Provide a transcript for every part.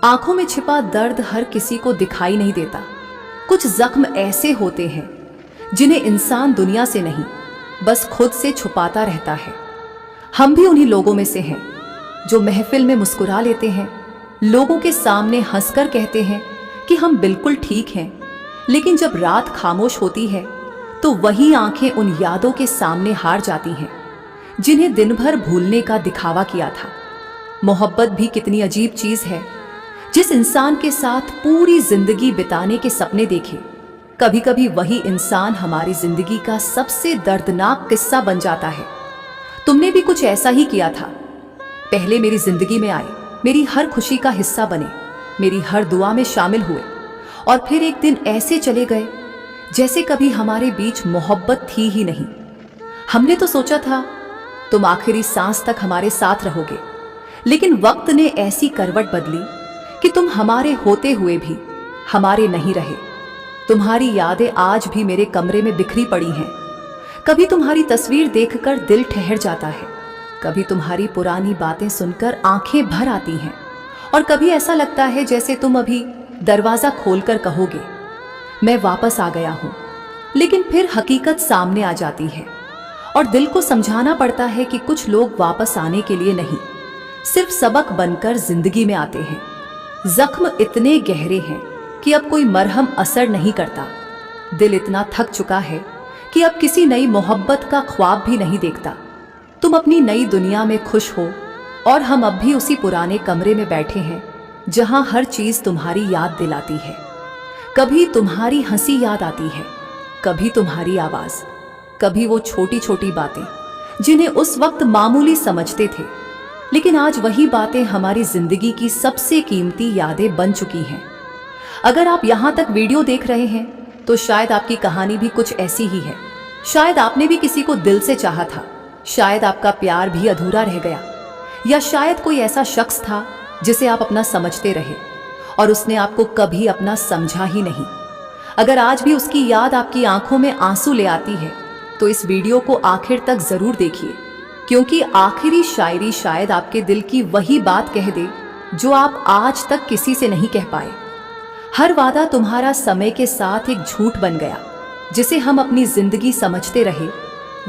आंखों में छिपा दर्द हर किसी को दिखाई नहीं देता। कुछ जख्म ऐसे होते हैं जिन्हें इंसान दुनिया से नहीं, बस खुद से छुपाता रहता है। हम भी उन्हीं लोगों में से हैं जो महफिल में मुस्कुरा लेते हैं, लोगों के सामने हंसकर कहते हैं कि हम बिल्कुल ठीक हैं, लेकिन जब रात खामोश होती है तो वही आंखें उन यादों के सामने हार जाती हैं जिन्हें दिन भर भूलने का दिखावा किया था। मोहब्बत भी कितनी अजीब चीज है। जिस इंसान के साथ पूरी जिंदगी बिताने के सपने देखे, कभी कभी वही इंसान हमारी जिंदगी का सबसे दर्दनाक किस्सा बन जाता है। तुमने भी कुछ ऐसा ही किया था। पहले मेरी जिंदगी में आए, मेरी हर खुशी का हिस्सा बने, मेरी हर दुआ में शामिल हुए, और फिर एक दिन ऐसे चले गए जैसे कभी हमारे बीच मोहब्बत थी ही नहीं। हमने तो सोचा था तुम आखिरी सांस तक हमारे साथ रहोगे, लेकिन वक्त ने ऐसी करवट बदली कि तुम हमारे होते हुए भी हमारे नहीं रहे। तुम्हारी यादें आज भी मेरे कमरे में बिखरी पड़ी हैं। कभी तुम्हारी तस्वीर देखकर दिल ठहर जाता है, कभी तुम्हारी पुरानी बातें सुनकर आंखें भर आती हैं, और कभी ऐसा लगता है जैसे तुम अभी दरवाजा खोलकर कहोगे मैं वापस आ गया हूं। लेकिन फिर हकीकत सामने आ जाती है और दिल को समझाना पड़ता है कि कुछ लोग वापस आने के लिए नहीं, सिर्फ सबक बनकर जिंदगी में आते हैं। जख्म इतने गहरे हैं कि अब कोई मरहम असर नहीं करता। दिल इतना थक चुका है कि अब किसी नई मोहब्बत का ख्वाब भी नहीं देखता। तुम अपनी नई दुनिया में खुश हो और हम अब भी उसी पुराने कमरे में बैठे हैं जहां हर चीज तुम्हारी याद दिलाती है। कभी तुम्हारी हंसी याद आती है, कभी तुम्हारी आवाज, कभी वो छोटी छोटी बातें जिन्हें उस वक्त मामूली समझते थे, लेकिन आज वही बातें हमारी जिंदगी की सबसे कीमती यादें बन चुकी हैं। अगर आप यहां तक वीडियो देख रहे हैं तो शायद आपकी कहानी भी कुछ ऐसी ही है। शायद आपने भी किसी को दिल से चाहा था, शायद आपका प्यार भी अधूरा रह गया, या शायद कोई ऐसा शख्स था जिसे आप अपना समझते रहे और उसने आपको कभी अपना समझा ही नहीं। अगर आज भी उसकी याद आपकी आंखों में आंसू ले आती है तो इस वीडियो को आखिर तक जरूर देखिए, क्योंकि आखिरी शायरी शायद आपके दिल की वही बात कह दे जो आप आज तक किसी से नहीं कह पाए। हर वादा तुम्हारा समय के साथ एक झूठ बन गया, जिसे हम अपनी जिंदगी समझते रहे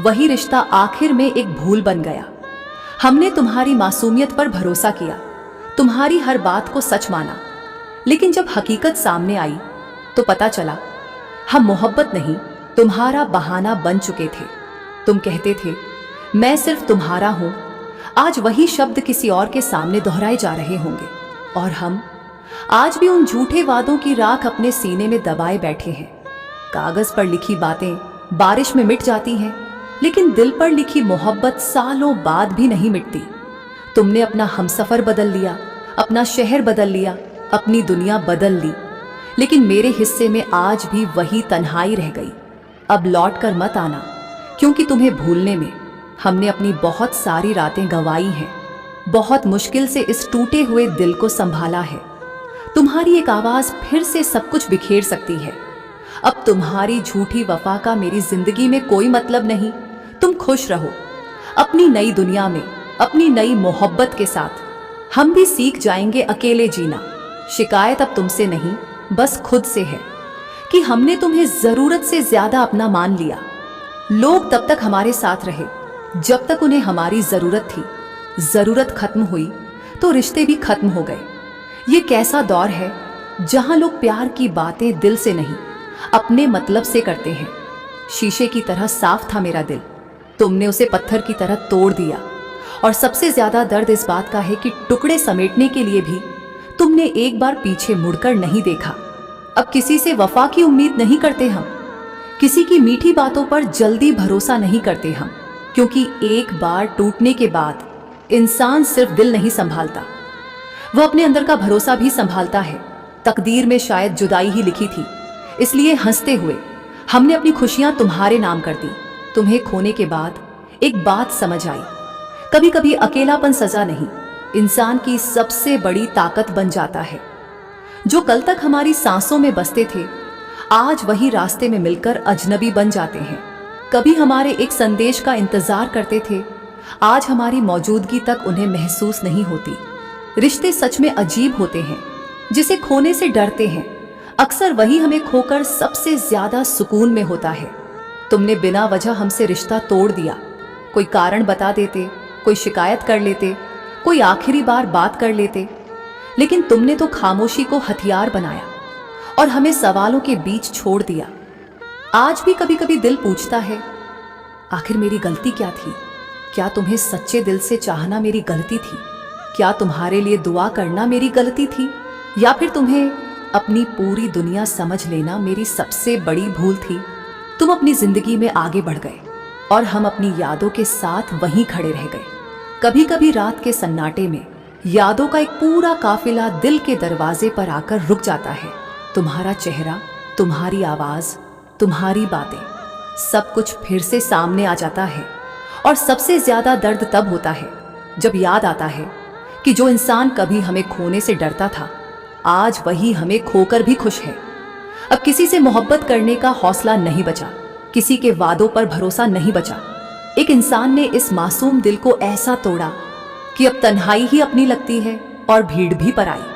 वही रिश्ता आखिर में एक भूल बन गया। हमने तुम्हारी मासूमियत पर भरोसा किया, तुम्हारी हर बात को सच माना, लेकिन जब हकीकत सामने आई तो पता चला हम मोहब्बत नहीं, तुम्हारा बहाना बन चुके थे। तुम कहते थे मैं सिर्फ तुम्हारा हूं, आज वही शब्द किसी और के सामने दोहराए जा रहे होंगे, और हम आज भी उन झूठे वादों की राख अपने सीने में दबाए बैठे हैं। कागज पर लिखी बातें बारिश में मिट जाती हैं, लेकिन दिल पर लिखी मोहब्बत सालों बाद भी नहीं मिटती। तुमने अपना हमसफर बदल लिया, अपना शहर बदल लिया, अपनी दुनिया बदल ली, लेकिन मेरे हिस्से में आज भी वही तन्हाई रह गई। अब लौट कर मत आना, क्योंकि तुम्हें भूलने में हमने अपनी बहुत सारी रातें गंवाई हैं। बहुत मुश्किल से इस टूटे हुए दिल को संभाला है। तुम्हारी एक आवाज फिर से सब कुछ बिखेर सकती है। अब तुम्हारी झूठी वफा का मेरी जिंदगी में कोई मतलब नहीं। तुम खुश रहो अपनी नई दुनिया में, अपनी नई मोहब्बत के साथ। हम भी सीख जाएंगे अकेले जीना। शिकायत अब तुमसे नहीं, बस खुद से है कि हमने तुम्हें जरूरत से ज्यादा अपना मान लिया। लोग तब तक हमारे साथ रहे जब तक उन्हें हमारी जरूरत थी। जरूरत खत्म हुई तो रिश्ते भी खत्म हो गए। ये कैसा दौर है जहां लोग प्यार की बातें दिल से नहीं, अपने मतलब से करते हैं। शीशे की तरह साफ था मेरा दिल, तुमने उसे पत्थर की तरह तोड़ दिया। और सबसे ज्यादा दर्द इस बात का है कि टुकड़े समेटने के लिए भी तुमने एक बार पीछे मुड़कर नहीं देखा। अब किसी से वफा की उम्मीद नहीं करते हम, किसी की मीठी बातों पर जल्दी भरोसा नहीं करते हम, क्योंकि एक बार टूटने के बाद इंसान सिर्फ दिल नहीं संभालता, वह अपने अंदर का भरोसा भी संभालता है। तकदीर में शायद जुदाई ही लिखी थी, इसलिए हंसते हुए हमने अपनी खुशियां तुम्हारे नाम कर दी। तुम्हें खोने के बाद एक बात समझ आई, कभी कभी अकेलापन सजा नहीं, इंसान की सबसे बड़ी ताकत बन जाता है। जो कल तक हमारी सांसों में बसते थे, आज वही रास्ते में मिलकर अजनबी बन जाते हैं। कभी हमारे एक संदेश का इंतजार करते थे, आज हमारी मौजूदगी तक उन्हें महसूस नहीं होती। रिश्ते सच में अजीब होते हैं, जिसे खोने से डरते हैं, अक्सर वही हमें खोकर सबसे ज्यादा सुकून में होता है। तुमने बिना वजह हमसे रिश्ता तोड़ दिया। कोई कारण बता देते, कोई शिकायत कर लेते, कोई आखिरी बार बात कर लेते, लेकिन तुमने तो खामोशी को हथियार बनाया और हमें सवालों के बीच छोड़ दिया। आज भी कभी कभी दिल पूछता है, आखिर मेरी गलती क्या थी? क्या तुम्हें सच्चे दिल से चाहना मेरी गलती थी? क्या तुम्हारे लिए दुआ करना मेरी गलती थी? या फिर तुम्हें अपनी पूरी दुनिया समझ लेना मेरी सबसे बड़ी भूल थी? तुम अपनी जिंदगी में आगे बढ़ गए और हम अपनी यादों के साथ वहीं खड़े रह गए। कभी कभी रात के सन्नाटे में यादों का एक पूरा काफिला दिल के दरवाजे पर आकर रुक जाता है। तुम्हारा चेहरा, तुम्हारी आवाज, तुम्हारी बातें, सब कुछ फिर से सामने आ जाता है। और सबसे ज्यादा दर्द तब होता है जब याद आता है कि जो इंसान कभी हमें खोने से डरता था, आज वही हमें खोकर भी खुश है। अब किसी से मोहब्बत करने का हौसला नहीं बचा, किसी के वादों पर भरोसा नहीं बचा। एक इंसान ने इस मासूम दिल को ऐसा तोड़ा कि अब तन्हाई ही अपनी लगती है और भीड़ भी पराई।